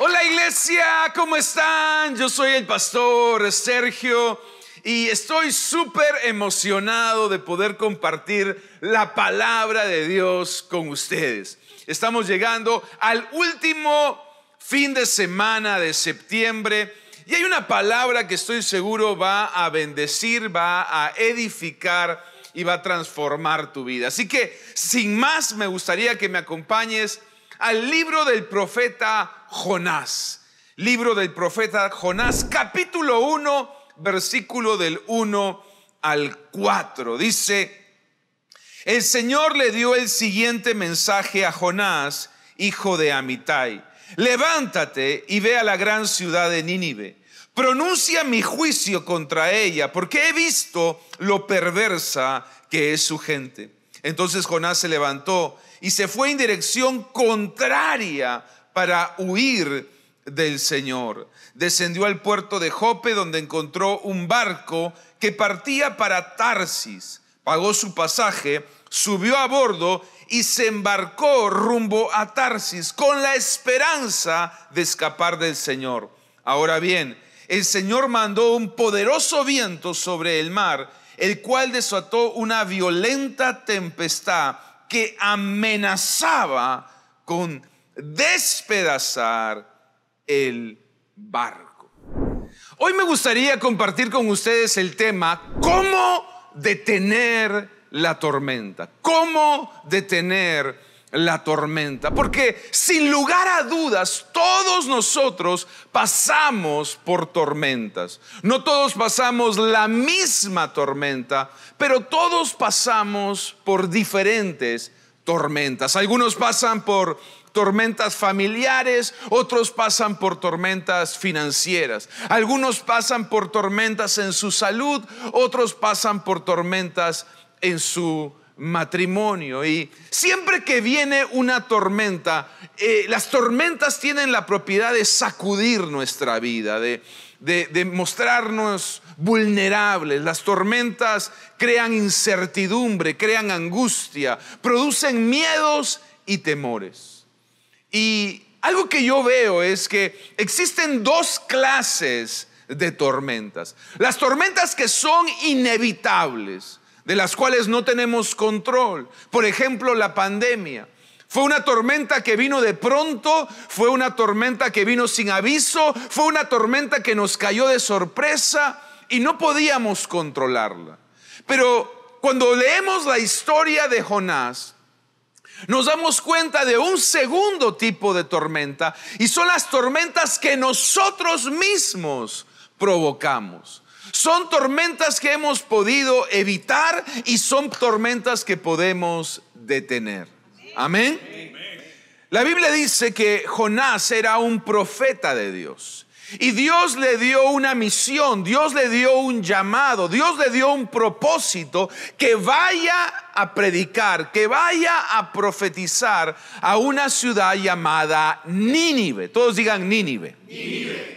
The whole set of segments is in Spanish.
Hola iglesia, ¿cómo están? Yo soy el pastor Sergio y estoy súper emocionado de poder compartir la palabra de Dios con ustedes. Estamos llegando al último fin de semana de septiembre y hay una palabra que estoy seguro va a bendecir, va a edificar y va a transformar tu vida. Así que sin más me gustaría que me acompañes al libro del profeta Jonás. Libro del profeta Jonás, capítulo 1, versículo del 1 al 4. Dice: el Señor le dio el siguiente mensaje a Jonás, hijo de Amitai: levántate y ve a la gran ciudad de Nínive. Pronuncia mi juicio contra ella, porque he visto lo perversa que es su gente. Entonces Jonás se levantó y se fue en dirección contraria para huir del Señor. Descendió al puerto de Jope, donde encontró un barco que partía para Tarsis. Pagó su pasaje, subió a bordo y se embarcó rumbo a Tarsis con la esperanza de escapar del Señor. Ahora bien, el Señor mandó un poderoso viento sobre el mar, el cual desató una violenta tempestad que amenazaba con despedazar el barco. Hoy me gustaría compartir con ustedes el tema: ¿cómo detener la tormenta? ¿Cómo detener la tormenta? Porque sin lugar a dudas todos nosotros pasamos por tormentas. No todos pasamos la misma tormenta, pero todos pasamos por diferentes tormentas. Algunos pasan por tormentas familiares, otros pasan por tormentas financieras. Algunos pasan por tormentas en su salud, otros pasan por tormentas en su matrimonio. Y siempre que viene una tormenta, las tormentas tienen la propiedad de sacudir nuestra vida, de mostrarnos vulnerables. Las tormentas crean incertidumbre, crean angustia, producen miedos y temores. Y algo que yo veo es que existen dos clases de tormentas: las tormentas que son inevitables, de las cuales no tenemos control. Por ejemplo, la pandemia. Fue una tormenta que vino de pronto, fue una tormenta que vino sin aviso, fue una tormenta que nos cayó de sorpresa y no podíamos controlarla. Pero cuando leemos la historia de Jonás, nos damos cuenta de un segundo tipo de tormenta, y son las tormentas que nosotros mismos provocamos. Son tormentas que hemos podido evitar y son tormentas que podemos detener. Amén. La Biblia dice que Jonás era un profeta de Dios. Y Dios le dio una misión, Dios le dio un llamado, Dios le dio un propósito: que vaya a predicar, que vaya a profetizar a una ciudad llamada Nínive. Todos digan Nínive. Nínive.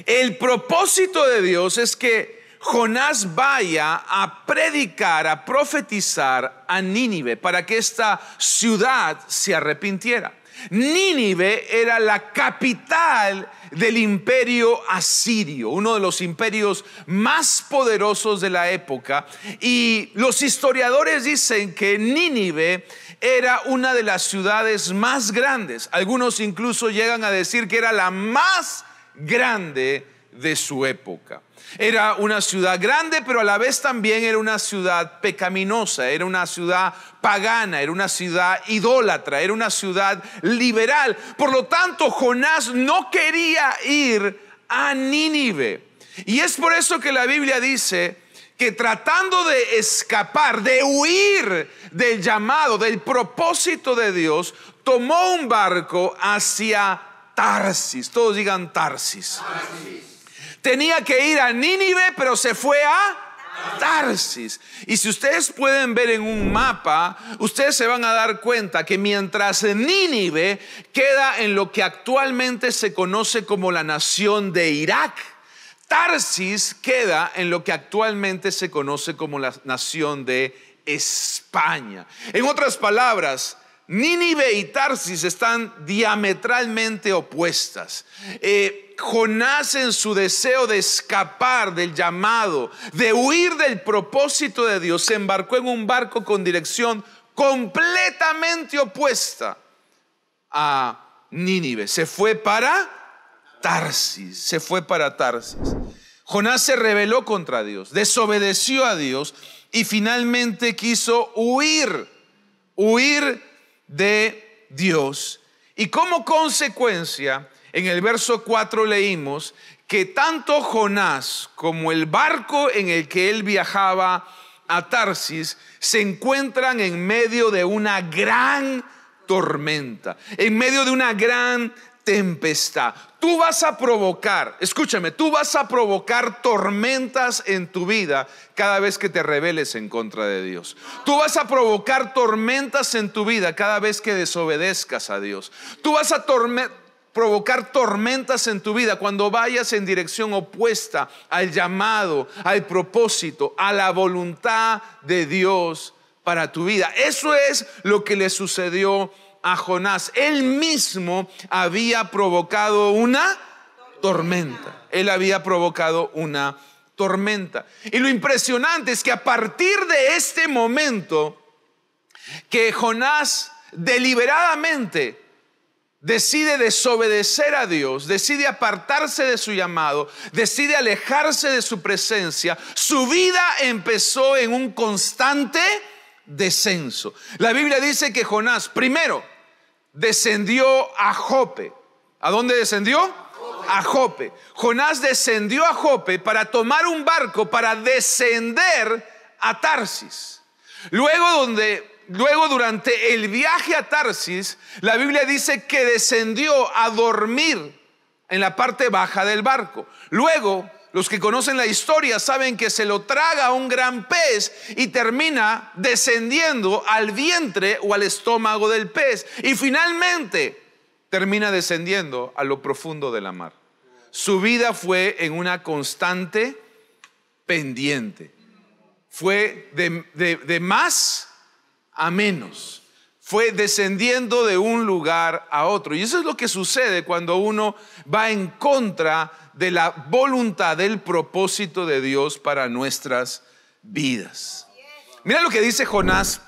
El propósito de Dios es que Jonás vaya a predicar, a profetizar a Nínive, para que esta ciudad se arrepintiera. Nínive era la capital del imperio asirio, uno de los imperios más poderosos de la época, y los historiadores dicen que Nínive era una de las ciudades más grandes. Algunos incluso llegan a decir que era la más grande de su época. Era una ciudad grande, pero a la vez también era una ciudad pecaminosa, era una ciudad pagana, era una ciudad idólatra, era una ciudad liberal. Por lo tanto, Jonás no quería ir a Nínive. Y es por eso que la Biblia dice que, tratando de escapar, de huir del llamado, del propósito de Dios, tomó un barco hacia Tarsis. Todos digan Tarsis. Tenía que ir a Nínive, pero se fue a Tarsis. Y si ustedes pueden ver en un mapa, ustedes se van a dar cuenta que mientras Nínive queda en lo que actualmente se conoce como la nación de Irak, Tarsis queda en lo que actualmente se conoce como la nación de España. En otras palabras, Nínive y Tarsis están diametralmente opuestas. Jonás, en su deseo de escapar del llamado, de huir del propósito de Dios, se embarcó en un barco con dirección completamente opuesta a Nínive. Se fue para Tarsis. Jonás se rebeló contra Dios, desobedeció a Dios y finalmente quiso huir de Dios. Y como consecuencia, en el verso 4 leímos que tanto Jonás como el barco en el que él viajaba a Tarsis se encuentran en medio de una gran tormenta, en medio de una gran tempestad. Tú vas a provocar, escúchame, tú vas a provocar tormentas en tu vida cada vez que te rebeles en contra de Dios. Tú vas a provocar tormentas en tu vida cada vez que desobedezcas a Dios. Tú vas a provocar tormentas en tu vida cuando vayas en dirección opuesta al llamado, al propósito, a la voluntad de Dios para tu vida. Eso es lo que le sucedió a Jonás. Él mismo había provocado una tormenta. Él había provocado una tormenta. Y lo impresionante es que a partir de este momento que Jonás deliberadamente decide desobedecer a Dios, decide apartarse de su llamado, decide alejarse de su presencia, su vida empezó en un constante descenso. La Biblia dice que Jonás primero descendió a Jope. ¿A dónde descendió? A Jope. Jonás descendió a Jope para tomar un barco para descender a Tarsis. Luego durante el viaje a Tarsis, la Biblia dice que descendió a dormir en la parte baja del barco. Luego, los que conocen la historia saben que se lo traga un gran pez y termina descendiendo al vientre o al estómago del pez. Y finalmente termina descendiendo a lo profundo de la mar. Su vida fue en una constante pendiente. Fue de más a menos. Fue descendiendo de un lugar a otro. Y eso es lo que sucede cuando uno va en contra de la voluntad, del propósito de Dios para nuestras vidas. Mira lo que dice Jonás,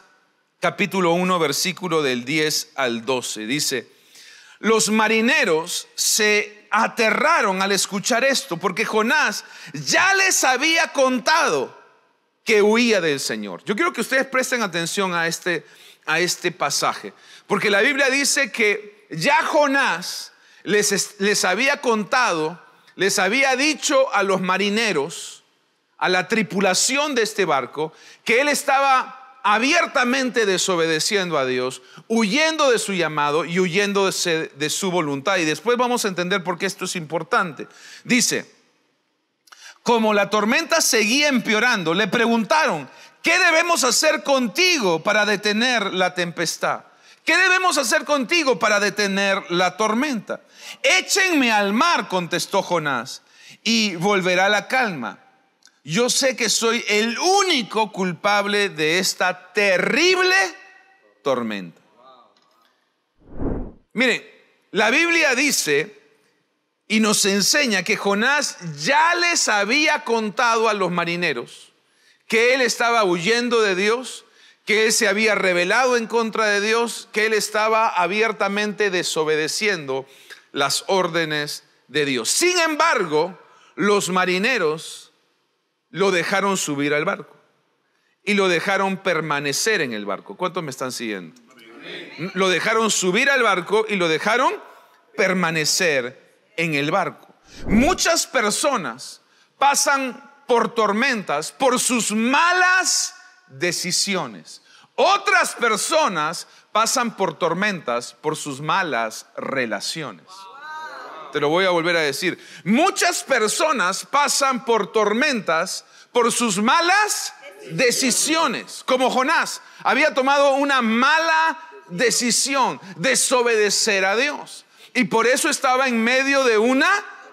capítulo 1, versículo del 10 al 12. Dice: los marineros se aterraron al escuchar esto, porque Jonás ya les había contado que huía del Señor. Yo quiero que ustedes presten atención a este pasaje, porque la Biblia dice que ya Jonás les había contado, les había dicho a los marineros, a la tripulación de este barco, que él estaba abiertamente desobedeciendo a Dios, huyendo de su llamado y huyendo de su voluntad. Y después vamos a entender por qué esto es importante. Dice: como la tormenta seguía empeorando, le preguntaron: ¿qué debemos hacer contigo para detener la tempestad? ¿Qué debemos hacer contigo para detener la tormenta? Échenme al mar, contestó Jonás, y volverá la calma. Yo sé que soy el único culpable de esta terrible tormenta. Miren, la Biblia dice y nos enseña que Jonás ya les había contado a los marineros que él estaba huyendo de Dios, que él se había rebelado en contra de Dios, que él estaba abiertamente desobedeciendo las órdenes de Dios. Sin embargo, los marineros lo dejaron subir al barco y lo dejaron permanecer en el barco. ¿Cuántos me están siguiendo? Lo dejaron subir al barco y lo dejaron permanecer en el barco. Muchas personas pasan por tormentas por sus malas decisiones. Otras personas pasan por tormentas por sus malas relaciones. Te lo voy a volver a decir. Muchas personas pasan por tormentas por sus malas decisiones. Como Jonás había tomado una mala decisión, desobedecer a Dios, y por eso estaba en medio de una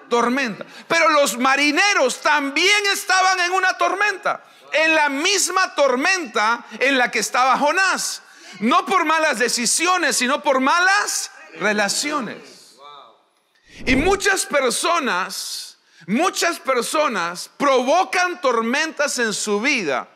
tormenta. Pero los marineros también estaban en una tormenta, en la misma tormenta en la que estaba Jonás. No por malas decisiones, sino por malas relaciones. Y muchas personas provocan tormentas en su vida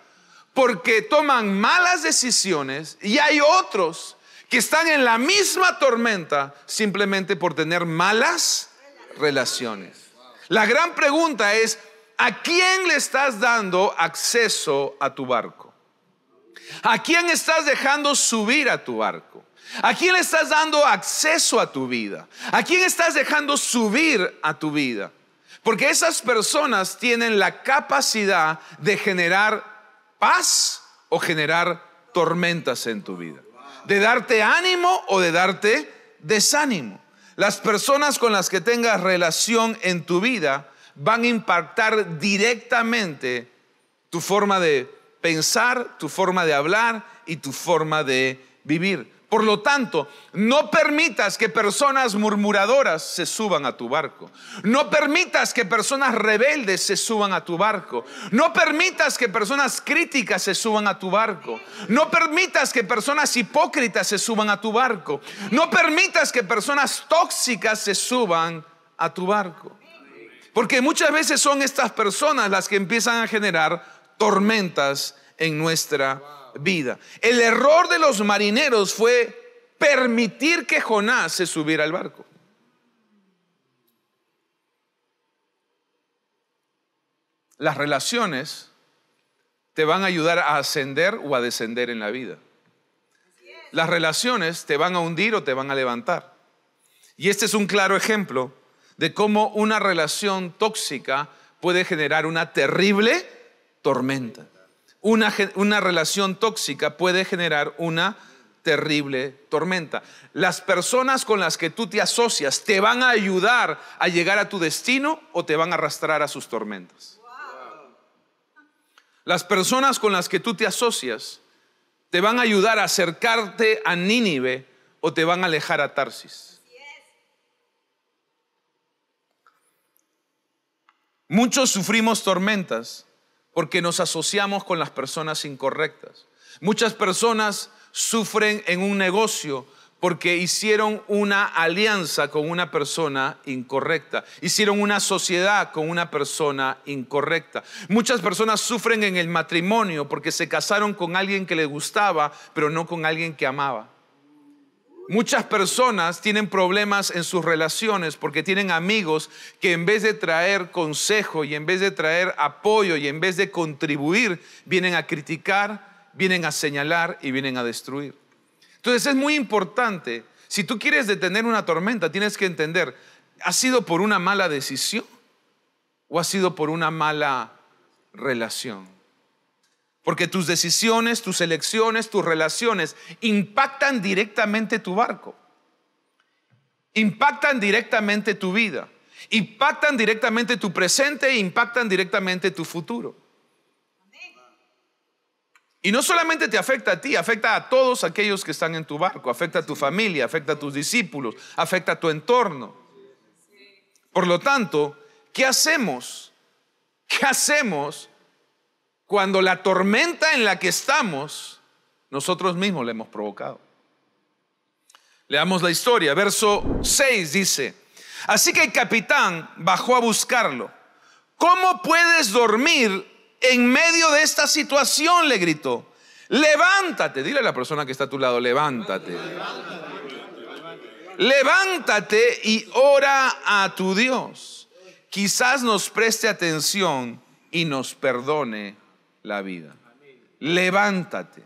porque toman malas decisiones, y hay otros que están en la misma tormenta simplemente por tener malas relaciones. La gran pregunta es: ¿a quién le estás dando acceso a tu barco? ¿A quién estás dejando subir a tu barco? ¿A quién le estás dando acceso a tu vida? ¿A quién estás dejando subir a tu vida? Porque esas personas tienen la capacidad de generar paz o generar tormentas en tu vida, de darte ánimo o de darte desánimo. Las personas con las que tengas relación en tu vida van a impactar directamente tu forma de pensar, tu forma de hablar y tu forma de vivir. Por lo tanto, no permitas que personas murmuradoras se suban a tu barco. No permitas que personas rebeldes se suban a tu barco. No permitas que personas críticas se suban a tu barco. No permitas que personas hipócritas se suban a tu barco. No permitas que personas tóxicas se suban a tu barco. Porque muchas veces son estas personas las que empiezan a generar tormentas en nuestra vida. El error de los marineros fue permitir que Jonás se subiera al barco. Las relaciones te van a ayudar a ascender o a descender en la vida. Las relaciones te van a hundir o te van a levantar. Y este es un claro ejemplo de cómo una relación tóxica puede generar una terrible tormenta. Una relación tóxica puede generar una terrible tormenta. Las personas con las que tú te asocias te van a ayudar a llegar a tu destino o te van a arrastrar a sus tormentas. Las personas con las que tú te asocias te van a ayudar a acercarte a Nínive o te van a alejar a Tarsis. Muchos sufrimos tormentas porque nos asociamos con las personas incorrectas. Muchas personas sufren en un negocio porque hicieron una alianza con una persona incorrecta. Hicieron una sociedad con una persona incorrecta. Muchas personas sufren en el matrimonio porque se casaron con alguien que les gustaba, pero no con alguien que amaba. Muchas personas tienen problemas en sus relaciones porque tienen amigos que en vez de traer consejo y en vez de traer apoyo y en vez de contribuir, vienen a criticar, vienen a señalar y vienen a destruir. Entonces es muy importante, si tú quieres detener una tormenta, tienes que entender, ¿ha sido por una mala decisión o ha sido por una mala relación? Porque tus decisiones, tus elecciones, tus relaciones impactan directamente tu barco, impactan directamente tu vida, impactan directamente tu presente e impactan directamente tu futuro. Y no solamente te afecta a ti, afecta a todos aquellos que están en tu barco, afecta a tu familia, afecta a tus discípulos, afecta a tu entorno. Por lo tanto, ¿qué hacemos? ¿Qué hacemos cuando la tormenta en la que estamos nosotros mismos la hemos provocado? Leamos la historia. Verso 6 dice: así que el capitán bajó a buscarlo. ¿Cómo puedes dormir en medio de esta situación?, le gritó. Levántate. Dile a la persona que está a tu lado: levántate. Levántate y ora a tu Dios. Quizás nos preste atención y nos perdone la vida. Levántate,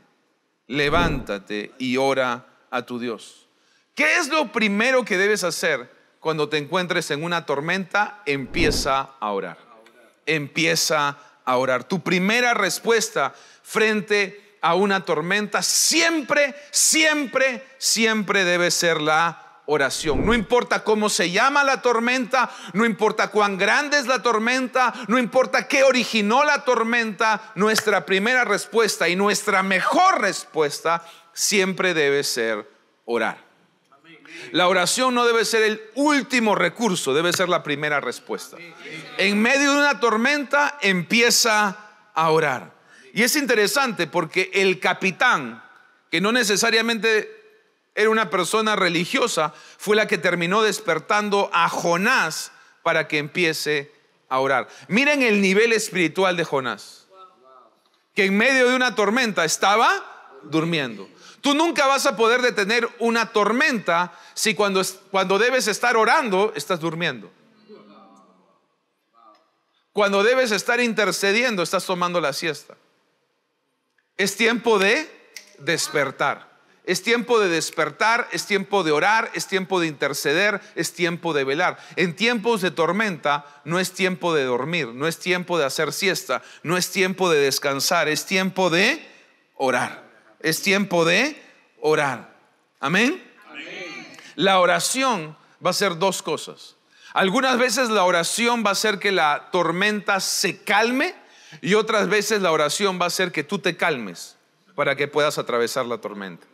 levántate y ora a tu Dios. ¿Qué es lo primero que debes hacer cuando te encuentres en una tormenta? Empieza a orar. Empieza a orar. Tu primera respuesta frente a una tormenta siempre debe ser la oración. No importa cómo se llama la tormenta, no importa cuán grande es la tormenta, no importa qué originó la tormenta, nuestra primera respuesta y nuestra mejor respuesta siempre debe ser orar. La oración no debe ser el último recurso, debe ser la primera respuesta. En medio de una tormenta empieza a orar. Y es interesante porque el capitán que no necesariamente era una persona religiosa, fue la que terminó despertando a Jonás para que empiece a orar. Miren el nivel espiritual de Jonás, que en medio de una tormenta estaba durmiendo. Tú nunca vas a poder detener una tormenta si cuando debes estar orando, estás durmiendo. Cuando debes estar intercediendo, estás tomando la siesta. Es tiempo de despertar. Es tiempo de despertar, es tiempo de orar, es tiempo de interceder, es tiempo de velar. En tiempos de tormenta no es tiempo de dormir, no es tiempo de hacer siesta, no es tiempo de descansar, es tiempo de orar. Es tiempo de orar. ¿Amén? Amén. La oración va a ser dos cosas. Algunas veces la oración va a hacer que la tormenta se calme y otras veces la oración va a hacer que tú te calmes para que puedas atravesar la tormenta.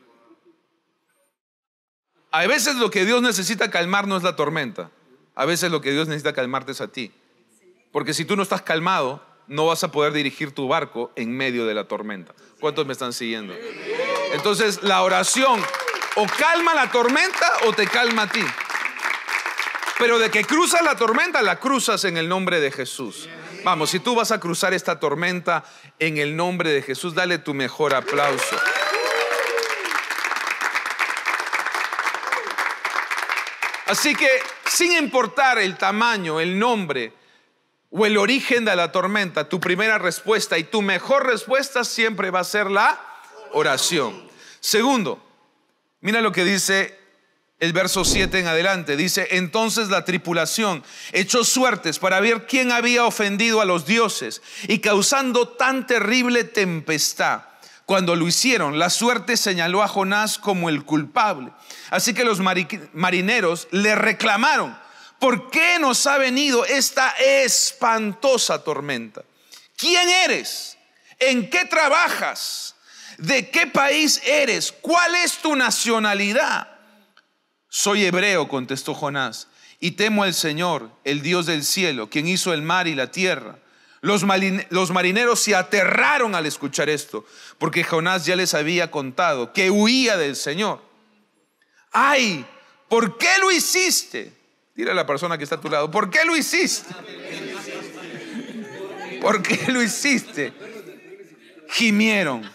A veces lo que Dios necesita calmar no es la tormenta. A veces lo que Dios necesita calmarte es a ti. Porque si tú no estás calmado, no vas a poder dirigir tu barco en medio de la tormenta. ¿Cuántos me están siguiendo? Entonces la oración o calma la tormenta o te calma a ti. Pero de que cruzas la tormenta, la cruzas en el nombre de Jesús. Vamos, si tú vas a cruzar esta tormenta en el nombre de Jesús, dale tu mejor aplauso. Así que sin importar el tamaño, el nombre o el origen de la tormenta, tu primera respuesta y tu mejor respuesta siempre va a ser la oración. Segundo, mira lo que dice el verso 7 en adelante. Dice: entonces la tripulación echó suertes para ver quién había ofendido a los dioses y causando tan terrible tempestad. Cuando lo hicieron, la suerte señaló a Jonás como el culpable. Así que los marineros le reclamaron: ¿por qué nos ha venido esta espantosa tormenta? ¿Quién eres? ¿En qué trabajas? ¿De qué país eres? ¿Cuál es tu nacionalidad? Soy hebreo, contestó Jonás, y temo al Señor, el Dios del cielo, quien hizo el mar y la tierra. Los marineros se aterraron al escuchar esto, porque Jonás ya les había contado que huía del Señor. ¡Ay! ¿Por qué lo hiciste? Dile a la persona que está a tu lado: ¿por qué lo hiciste? ¿Por qué lo hiciste? Gimieron.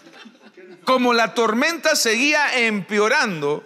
Como la tormenta seguía empeorando,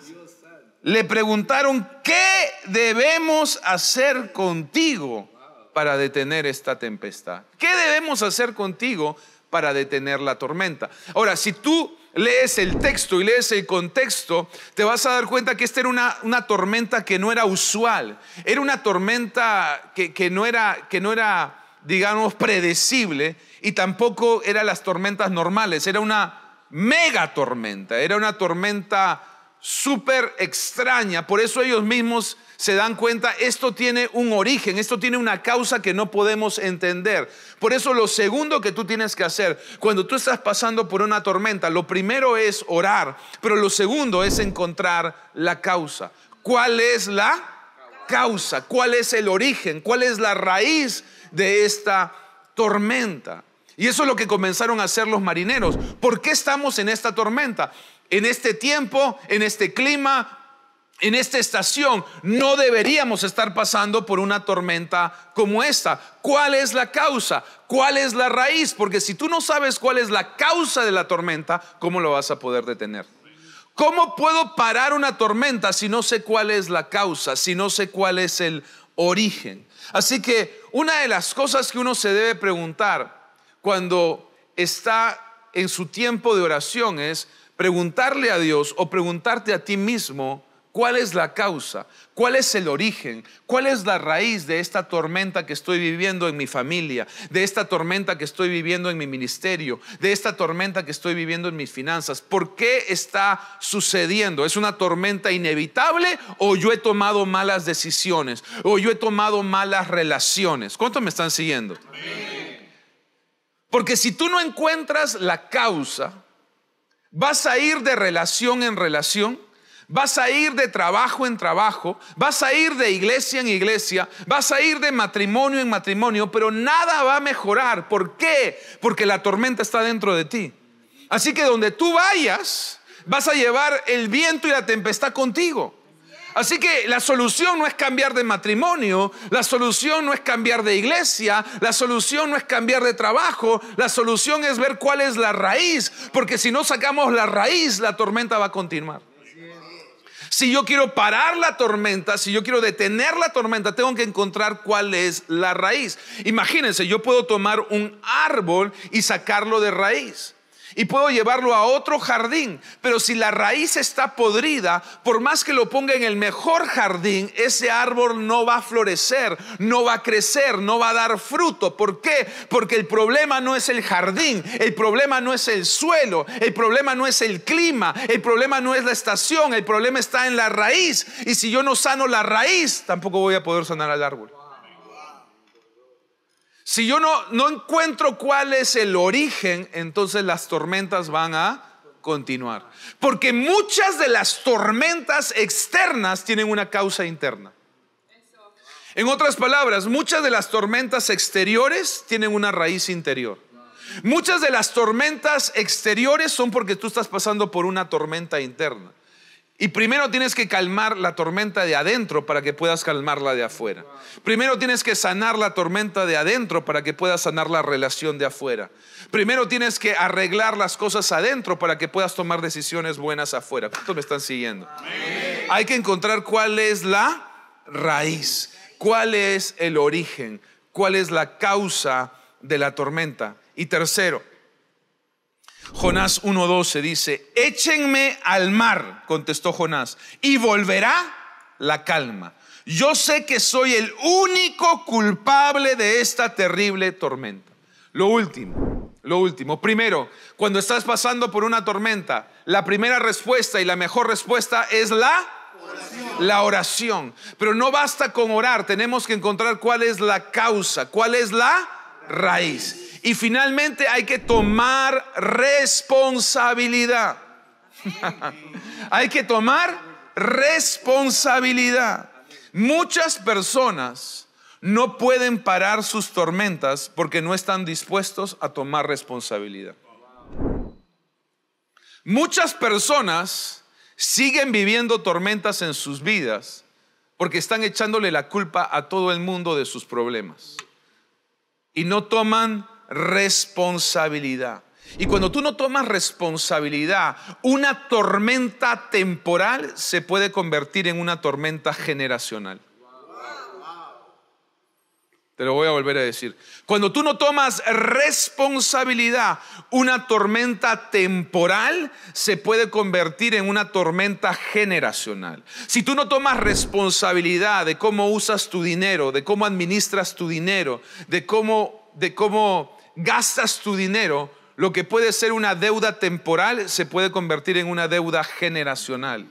le preguntaron: ¿qué debemos hacer contigo para detener esta tempestad? ¿Qué debemos hacer contigo para detener la tormenta? Ahora, si tú lees el texto y lees el contexto, te vas a dar cuenta que esta era una tormenta que no era usual. Era una tormenta que no era, digamos, predecible, y tampoco eran las tormentas normales. Era una mega tormenta, era una tormenta súper extraña. Por eso ellos mismos se dan cuenta: esto tiene un origen, esto tiene una causa que no podemos entender. Por eso lo segundo que tú tienes que hacer cuando tú estás pasando por una tormenta, lo primero es orar, pero lo segundo es encontrar la causa. ¿Cuál es la causa? ¿Cuál es el origen? ¿Cuál es la raíz de esta tormenta? Y eso es lo que comenzaron a hacer los marineros. ¿Por qué estamos en esta tormenta? En este tiempo, en este clima, en esta estación, no deberíamos estar pasando por una tormenta como esta. ¿Cuál es la causa? ¿Cuál es la raíz? Porque si tú no sabes cuál es la causa de la tormenta, ¿cómo lo vas a poder detener? ¿Cómo puedo parar una tormenta si no sé cuál es la causa, si no sé cuál es el origen? Así que una de las cosas que uno se debe preguntar cuando está en su tiempo de oración es preguntarle a Dios o preguntarte a ti mismo: ¿cuál es la causa? ¿Cuál es el origen? ¿Cuál es la raíz de esta tormenta que estoy viviendo en mi familia? De esta tormenta que estoy viviendo en mi ministerio? De esta tormenta que estoy viviendo en mis finanzas? ¿Por qué está sucediendo? ¿Es una tormenta inevitable o yo he tomado malas decisiones? ¿O yo he tomado malas relaciones? ¿Cuántos me están siguiendo? Porque si tú no encuentras la causa, vas a ir de relación en relación, vas a ir de trabajo en trabajo, vas a ir de iglesia en iglesia, vas a ir de matrimonio en matrimonio, pero nada va a mejorar. ¿Por qué? Porque la tormenta está dentro de ti. Así que donde tú vayas, Vas a llevar el viento y la tempestad contigo. Así que la solución no es cambiar de matrimonio, la solución no es cambiar de iglesia, la solución no es cambiar de trabajo, la solución es ver cuál es la raíz, porque si no sacamos la raíz, la tormenta va a continuar. Si yo quiero parar la tormenta, si yo quiero detener la tormenta, tengo que encontrar cuál es la raíz. Imagínense, yo puedo tomar un árbol y sacarlo de raíz. Y puedo llevarlo a otro jardín, pero si la raíz está podrida, por más que lo ponga en el mejor jardín, ese árbol no va a florecer, no va a crecer, no va a dar fruto. ¿Por qué? Porque el problema no es el jardín, el problema no es el suelo, el problema no es el clima, el problema no es la estación, el problema está en la raíz. Y si yo no sano la raíz, tampoco voy a poder sanar al árbol. Si yo no encuentro cuál es el origen, entonces las tormentas van a continuar. Porque muchas de las tormentas externas tienen una causa interna. En otras palabras, muchas de las tormentas exteriores tienen una raíz interior. Muchas de las tormentas exteriores son porque tú estás pasando por una tormenta interna. Y primero tienes que calmar la tormenta de adentro para que puedas calmar la de afuera. Primero tienes que sanar la tormenta de adentro para que puedas sanar la relación de afuera. Primero tienes que arreglar las cosas adentro para que puedas tomar decisiones buenas afuera. ¿Cuántos me están siguiendo? Amén. Hay que encontrar cuál es la raíz, cuál es el origen, cuál es la causa de la tormenta. Y tercero, Jonás 1:12 dice: échenme al mar, contestó Jonás, y volverá la calma. Yo sé que soy el único culpable de esta terrible tormenta. Lo último, primero, cuando estás pasando por una tormenta, la primera respuesta y la mejor respuesta es la oración. Pero no basta con orar, tenemos que encontrar cuál es la causa, cuál es la raíz. Y finalmente hay que tomar responsabilidad. Hay que tomar responsabilidad. Muchas personas no pueden parar sus tormentas porque no están dispuestos a tomar responsabilidad. Muchas personas siguen viviendo tormentas en sus vidas porque están echándole la culpa a todo el mundo de sus problemas y no toman responsabilidad. Y cuando tú no tomas responsabilidad, una tormenta temporal se puede convertir en una tormenta generacional. Te lo voy a volver a decir. Cuando tú no tomas responsabilidad, una tormenta temporal se puede convertir en una tormenta generacional. Si tú no tomas responsabilidad de cómo usas tu dinero, de cómo administras tu dinero, de cómo gastas tu dinero, lo que puede ser una deuda temporal se puede convertir en una deuda generacional.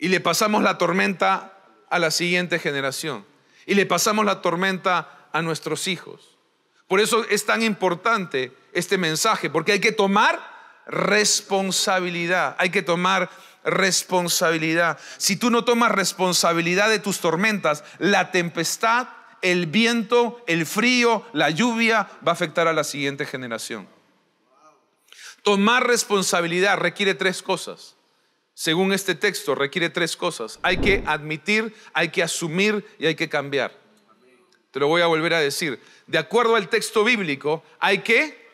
Y le pasamos la tormenta a la siguiente generación. Y le pasamos la tormenta a nuestros hijos. Por eso es tan importante este mensaje, porque hay que tomar responsabilidad. Hay que tomar responsabilidad. Si tú no tomas responsabilidad de tus tormentas, la tempestad, el viento, el frío, la lluvia va a afectar a la siguiente generación. Tomar responsabilidad requiere tres cosas. Según este texto, requiere tres cosas. Hay que admitir, hay que asumir y hay que cambiar. Te lo voy a volver a decir. De acuerdo al texto bíblico, hay que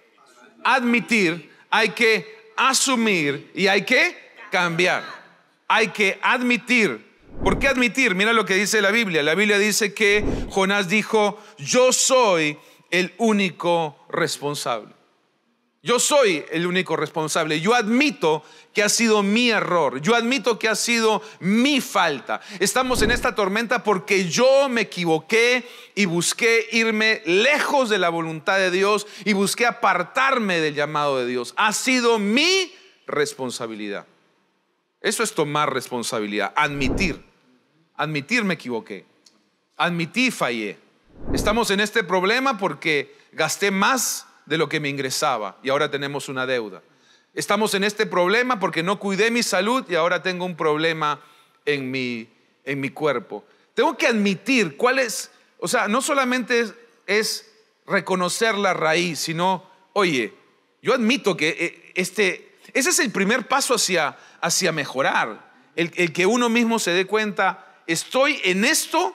admitir, hay que asumir y hay que cambiar. Hay que admitir. ¿Por qué admitir? Mira lo que dice la Biblia. La Biblia dice que Jonás dijo: yo soy el único responsable. Yo soy el único responsable. Yo admito que ha sido mi error. Yo admito que ha sido mi falta. Estamos en esta tormenta porque yo me equivoqué y busqué irme lejos de la voluntad de Dios y busqué apartarme del llamado de Dios. Ha sido mi responsabilidad. Eso es tomar responsabilidad. Admitir me equivoqué. Admití fallé. Estamos en este problema porque gasté más de lo que me ingresaba y ahora tenemos una deuda. Estamos en este problema porque no cuidé mi salud y ahora tengo un problema en mi cuerpo. Tengo que admitir cuál es, no solamente es reconocer la raíz, sino, oye, Yo admito que ese es el primer paso hacia mejorar. El que uno mismo se dé cuenta, estoy en esto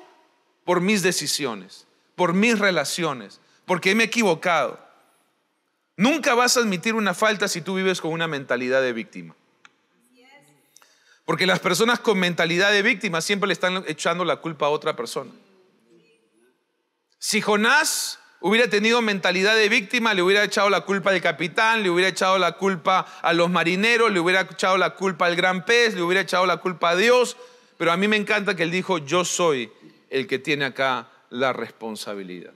por mis decisiones, por mis relaciones, porque me he equivocado. Nunca vas a admitir una falta si tú vives con una mentalidad de víctima. Porque las personas con mentalidad de víctima siempre le están echando la culpa a otra persona. Si Jonás hubiera tenido mentalidad de víctima, le hubiera echado la culpa al capitán, le hubiera echado la culpa a los marineros, le hubiera echado la culpa al gran pez, le hubiera echado la culpa a Dios. Pero a mí me encanta que él dijo, yo soy el que tiene acá la responsabilidad.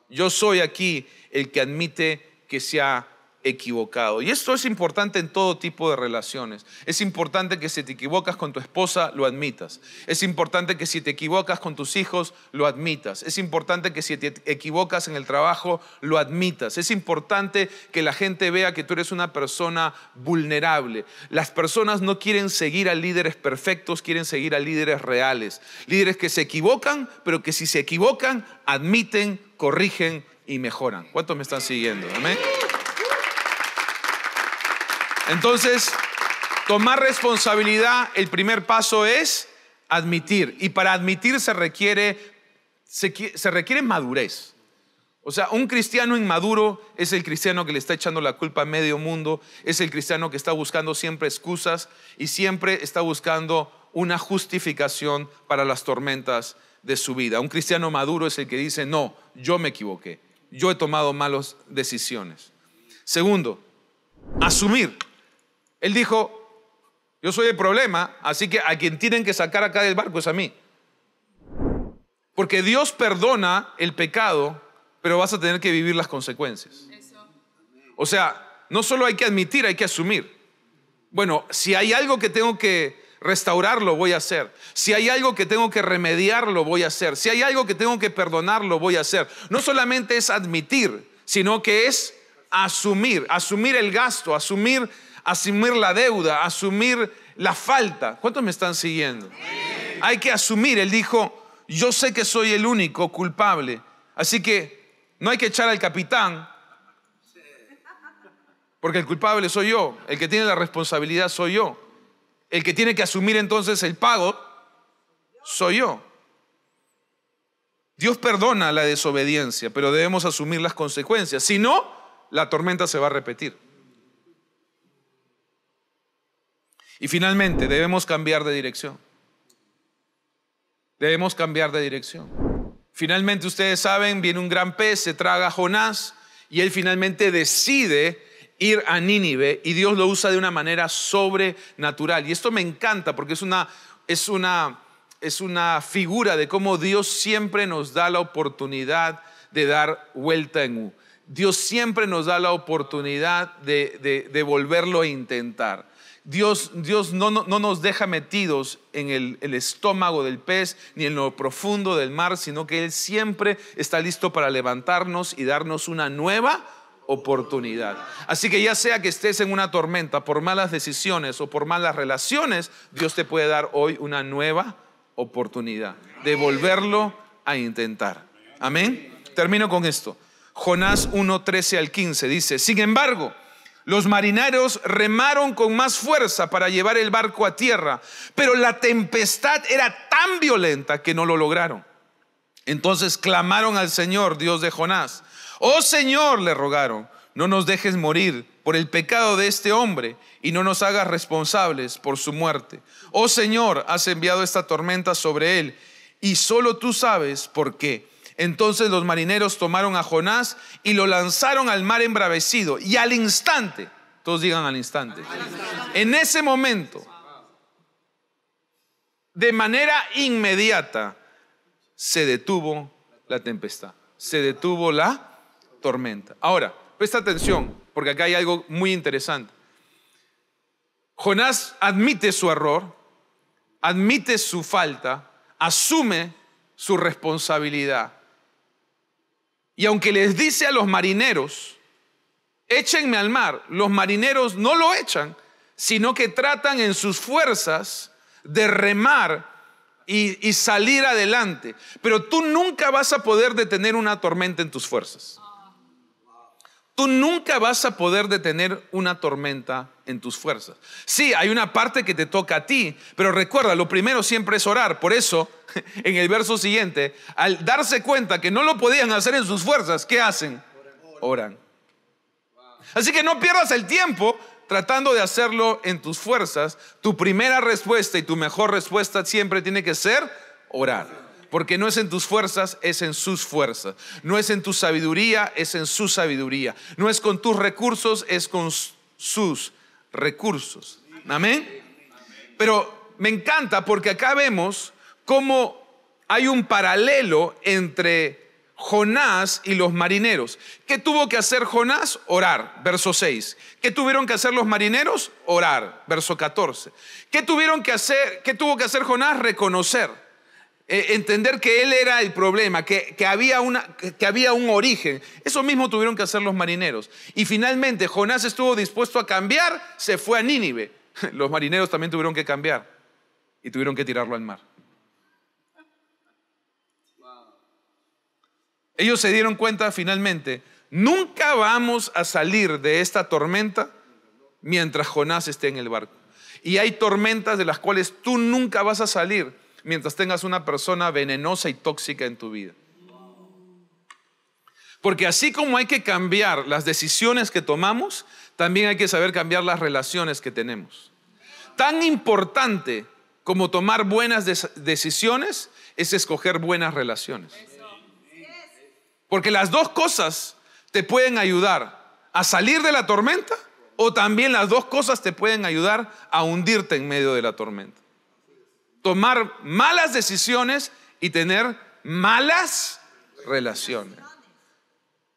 Yo soy aquí el que admite que se ha equivocado. Y esto es importante en todo tipo de relaciones. Es importante que si te equivocas con tu esposa, lo admitas. Es importante que si te equivocas con tus hijos, lo admitas. Es importante que si te equivocas en el trabajo, lo admitas. Es importante que la gente vea que tú eres una persona vulnerable. Las personas no quieren seguir a líderes perfectos, quieren seguir a líderes reales. Líderes que se equivocan, pero que si se equivocan, admiten, corrigen y mejoran. ¿Cuántos me están siguiendo? ¿Amén? Entonces, tomar responsabilidad, el primer paso es admitir. Y para admitir se requiere madurez. O sea, un cristiano inmaduro es el cristiano que le está echando la culpa a medio mundo. Es el cristiano que está buscando siempre excusas y siempre está buscando una justificación para las tormentas de su vida. Un cristiano maduro es el que dice, no, yo me equivoqué. Yo he tomado malas decisiones. Segundo, asumir. Él dijo, yo soy el problema, así que a quien tienen que sacar acá del barco es a mí. Porque Dios perdona el pecado, pero vas a tener que vivir las consecuencias. O sea, no solo hay que admitir, hay que asumir. Bueno, si hay algo que tengo que restaurar, lo voy a hacer. Si hay algo que tengo que remediar, lo voy a hacer. Si hay algo que tengo que perdonar, lo voy a hacer. No solamente es admitir, sino que es asumir el gasto, asumir la deuda, asumir la falta. ¿Cuántos me están siguiendo? Hay que asumir. Él dijo, yo sé que soy el único culpable, así que no hay que echar al capitán, porque el culpable soy yo, el que tiene la responsabilidad soy yo, el que tiene que asumir entonces el pago soy yo. Dios perdona la desobediencia, pero debemos asumir las consecuencias, si no, la tormenta se va a repetir. Y finalmente, debemos cambiar de dirección. Debemos cambiar de dirección. Finalmente, ustedes saben, viene un gran pez, se traga a Jonás y él finalmente decide ir a Nínive y Dios lo usa de una manera sobrenatural. Y esto me encanta porque es una figura de cómo Dios siempre nos da la oportunidad de dar vuelta en U. Dios siempre nos da la oportunidad de volverlo a intentar. Dios no nos deja metidos en el estómago del pez ni en lo profundo del mar, sino que Él siempre está listo para levantarnos y darnos una nueva oportunidad. Así que ya sea que estés en una tormenta por malas decisiones o por malas relaciones, Dios te puede dar hoy una nueva oportunidad de volverlo a intentar. Amén. Termino con esto. Jonás 1:13 al 15 dice, sin embargo, los marineros remaron con más fuerza para llevar el barco a tierra, pero la tempestad era tan violenta que no lo lograron. Entonces clamaron al Señor, Dios de Jonás. Oh Señor, le rogaron, no nos dejes morir por el pecado de este hombre y no nos hagas responsables por su muerte. Oh Señor, has enviado esta tormenta sobre él y solo tú sabes por qué. Entonces los marineros tomaron a Jonás y lo lanzaron al mar embravecido. Y al instante, todos digan al instante, en ese momento, de manera inmediata, se detuvo la tempestad, se detuvo la tormenta. Ahora, presta atención, porque acá hay algo muy interesante. Jonás admite su error, admite su falta, asume su responsabilidad. Y aunque les dice a los marineros, échenme al mar, los marineros no lo echan, sino que tratan en sus fuerzas de remar y salir adelante. Pero tú nunca vas a poder detener una tormenta en tus fuerzas. tú nunca vas a poder detener una tormenta en tus fuerzas. Sí, hay una parte que te toca a ti, pero recuerda, lo primero siempre es orar. Por eso, en el verso siguiente, al darse cuenta que no lo podían hacer en sus fuerzas, ¿qué hacen? Oran. Así que no pierdas el tiempo tratando de hacerlo en tus fuerzas. Tu primera respuesta y tu mejor respuesta siempre tiene que ser orar. Porque no es en tus fuerzas, es en sus fuerzas. No es en tu sabiduría, es en su sabiduría. No es con tus recursos, es con sus recursos. Amén. Pero me encanta porque acá vemos cómo hay un paralelo entre Jonás y los marineros. ¿Qué tuvo que hacer Jonás? Orar, verso 6. ¿Qué tuvieron que hacer los marineros? Orar, verso 14. ¿Qué tuvo que hacer Jonás? Reconocer. Entender que él era el problema, que había un origen. Eso mismo tuvieron que hacer los marineros. Y finalmente Jonás estuvo dispuesto a cambiar, se fue a Nínive. Los marineros también tuvieron que cambiar y tuvieron que tirarlo al mar. Ellos se dieron cuenta finalmente, nunca vamos a salir de esta tormenta mientras Jonás esté en el barco. Y hay tormentas de las cuales tú nunca vas a salir mientras tengas una persona venenosa y tóxica en tu vida. Porque así como hay que cambiar las decisiones que tomamos, también hay que saber cambiar las relaciones que tenemos. Tan importante como tomar buenas decisiones es escoger buenas relaciones. Porque las dos cosas te pueden ayudar a salir de la tormenta, o también las dos cosas te pueden ayudar a hundirte en medio de la tormenta. Tomar malas decisiones y tener malas relaciones.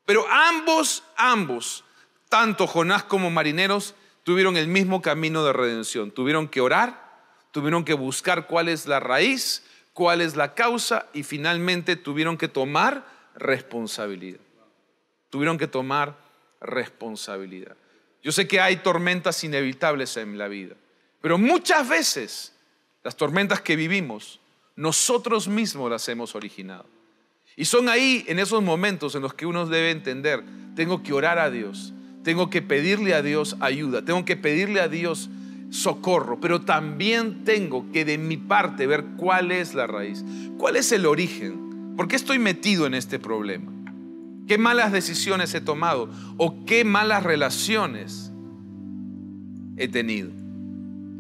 Pero ambos, tanto Jonás como marineros, tuvieron el mismo camino de redención. Tuvieron que orar, tuvieron que buscar cuál es la raíz, cuál es la causa, y finalmente tuvieron que tomar responsabilidad. Tuvieron que tomar responsabilidad. Yo sé que hay tormentas inevitables en la vida, pero muchas veces las tormentas que vivimos, nosotros mismos las hemos originado. Y son ahí, en esos momentos en los que uno debe entender, tengo que orar a Dios, tengo que pedirle a Dios ayuda, tengo que pedirle a Dios socorro, pero también tengo que de mi parte ver cuál es la raíz, cuál es el origen, por qué estoy metido en este problema, qué malas decisiones he tomado o qué malas relaciones he tenido.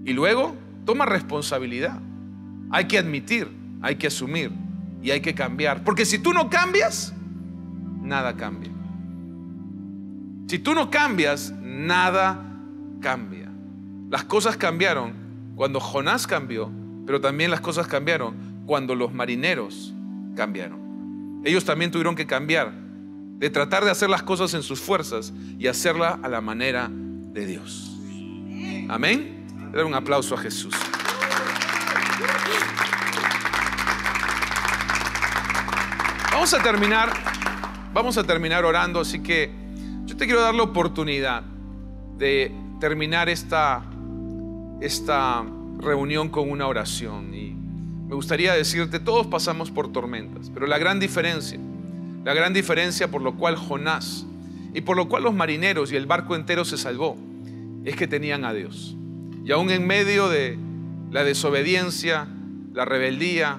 Y luego toma responsabilidad. Hay que admitir, hay que asumir y hay que cambiar. Porque si tú no cambias, nada cambia. Si tú no cambias, nada cambia. Las cosas cambiaron cuando Jonás cambió, pero también las cosas cambiaron cuando los marineros cambiaron. Ellos también tuvieron que cambiar de tratar de hacer las cosas en sus fuerzas y hacerla a la manera de Dios. Amén. Dar un aplauso a Jesús. Vamos a terminar orando, así que yo te quiero dar la oportunidad de terminar esta reunión con una oración. Y me gustaría decirte, todos pasamos por tormentas, pero la gran diferencia por lo cual Jonás y por lo cual los marineros y el barco entero se salvó, es que tenían a Dios. Y aún en medio de la desobediencia, la rebeldía,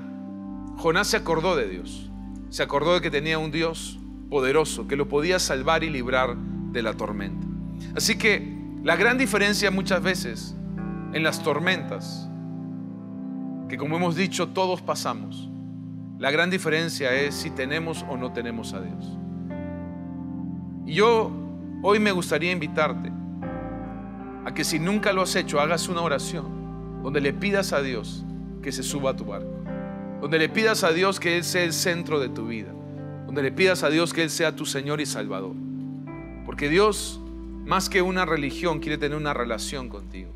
Jonás se acordó de Dios. Se acordó de que tenía un Dios poderoso que lo podía salvar y librar de la tormenta. Así que la gran diferencia muchas veces en las tormentas, que como hemos dicho todos pasamos, la gran diferencia es si tenemos o no tenemos a Dios. Y yo hoy me gustaría invitarte a que, si nunca lo has hecho, hagas una oración donde le pidas a Dios que se suba a tu barco, donde le pidas a Dios que Él sea el centro de tu vida, donde le pidas a Dios que Él sea tu Señor y Salvador. Porque Dios, más que una religión, quiere tener una relación contigo.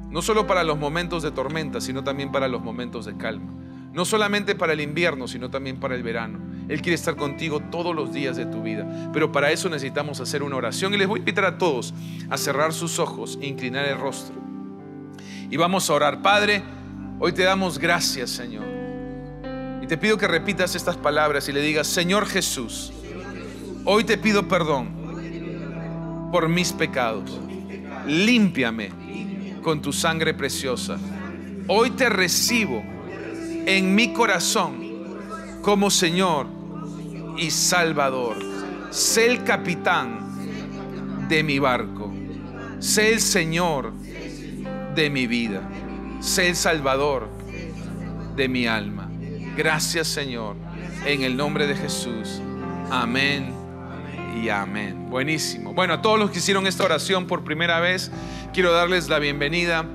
No solo para los momentos de tormenta, sino también para los momentos de calma. No solamente para el invierno, sino también para el verano. Él quiere estar contigo todos los días de tu vida. Pero para eso necesitamos hacer una oración. Y les voy a invitar a todos a cerrar sus ojos e inclinar el rostro. Y vamos a orar. Padre, hoy te damos gracias, Señor. Y te pido que repitas estas palabras y le digas: Señor Jesús, hoy te pido perdón por mis pecados. Límpiame con tu sangre preciosa. Hoy te recibo en mi corazón como Señor y Salvador. Sé el capitán de mi barco. Sé el Señor de mi vida. Sé el Salvador de mi alma. Gracias, Señor, en el nombre de Jesús. Amén y amén. Buenísimo. Bueno, a todos los que hicieron esta oración por primera vez, quiero darles la bienvenida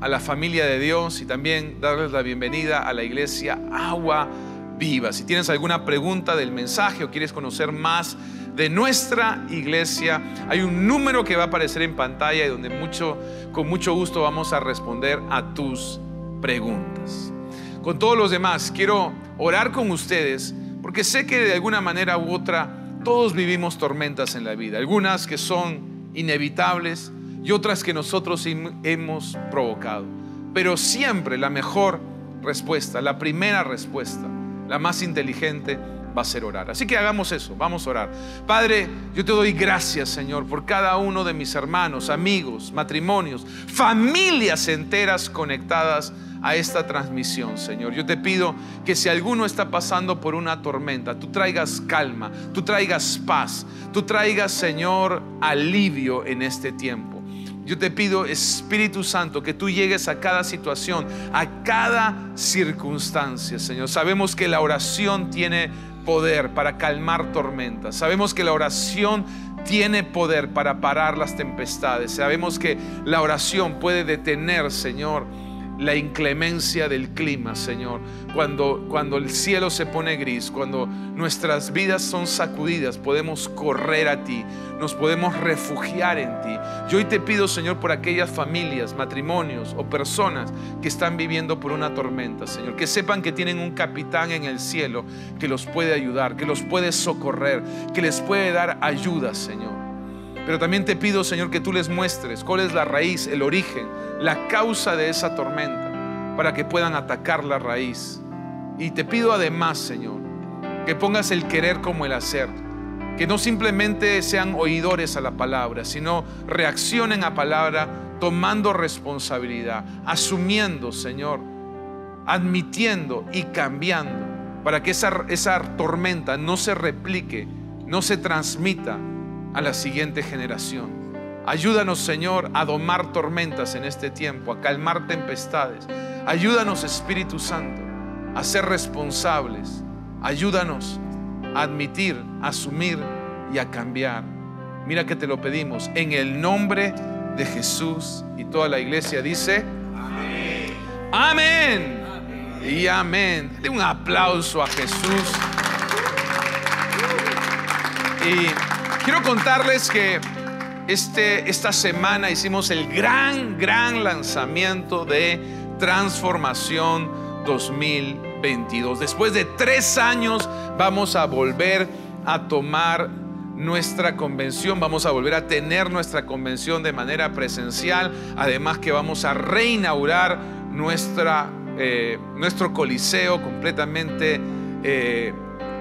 a la familia de Dios y también darles la bienvenida a la iglesia Agua Viva. Si tienes alguna pregunta del mensaje o quieres conocer más de nuestra iglesia, hay un número que va a aparecer en pantalla y donde con mucho gusto vamos a responder a tus preguntas. Con todos los demás, quiero orar con ustedes porque sé que de alguna manera u otra todos vivimos tormentas en la vida, algunas que son inevitables y otras que nosotros hemos provocado. Pero siempre la mejor respuesta, la primera respuesta, la más inteligente, va a ser orar. Así que hagamos eso, vamos a orar. Padre, yo te doy gracias, Señor, por cada uno de mis hermanos, amigos, matrimonios, familias enteras conectadas a esta transmisión, Señor. Yo te pido que si alguno está pasando por una tormenta, tú traigas calma, tú traigas paz, tú traigas, Señor, alivio en este tiempo. Yo te pido, Espíritu Santo, que tú llegues a cada situación, a cada circunstancia, Señor. Sabemos que la oración tiene poder para calmar tormentas. Sabemos que la oración tiene poder para parar las tempestades. Sabemos que la oración puede detener, Señor, la inclemencia del clima, Señor. Cuando el cielo se pone gris, cuando nuestras vidas son sacudidas, podemos correr a ti, nos podemos refugiar en ti. Yo hoy te pido, Señor, por aquellas familias, matrimonios o personas que están viviendo por una tormenta, Señor, que sepan que tienen un capitán en el cielo que los puede ayudar, que los puede socorrer, que les puede dar ayuda, Señor. Pero también te pido, Señor, que tú les muestres cuál es la raíz, el origen, la causa de esa tormenta, para que puedan atacar la raíz. Y te pido además, Señor, que pongas el querer como el hacer, que no simplemente sean oidores a la palabra, sino reaccionen a palabra tomando responsabilidad, asumiendo, Señor, admitiendo y cambiando, para que esa tormenta no se replique, no se transmita a la siguiente generación. Ayúdanos, Señor, a domar tormentas en este tiempo, a calmar tempestades. Ayúdanos, Espíritu Santo, a ser responsables. Ayúdanos a admitir, a asumir y a cambiar. Mira que te lo pedimos en el nombre de Jesús. Y toda la iglesia dice amén. Amén. Y amén. Dale un aplauso a Jesús. Y quiero contarles que esta semana hicimos el gran lanzamiento de Transformación 2022. Después de 3 años vamos a volver a tomar nuestra convención, vamos a volver a tener nuestra convención de manera presencial. Además que vamos a reinaugurar nuestro coliseo completamente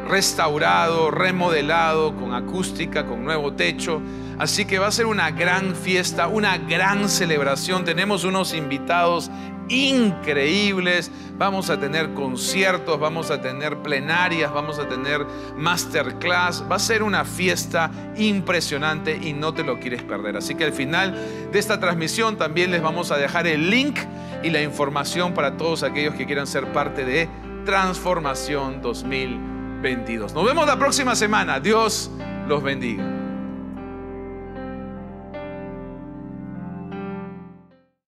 restaurado, remodelado, con acústica, con nuevo techo. Así que va a ser una gran fiesta, una gran celebración. Tenemos unos invitados increíbles. Vamos a tener conciertos, vamos a tener plenarias, vamos a tener masterclass. Va a ser una fiesta impresionante y no te lo quieres perder. Así que al final de esta transmisión también les vamos a dejar el link y la información para todos aquellos que quieran ser parte de Transformación 2022. Nos vemos la próxima semana. Dios los bendiga.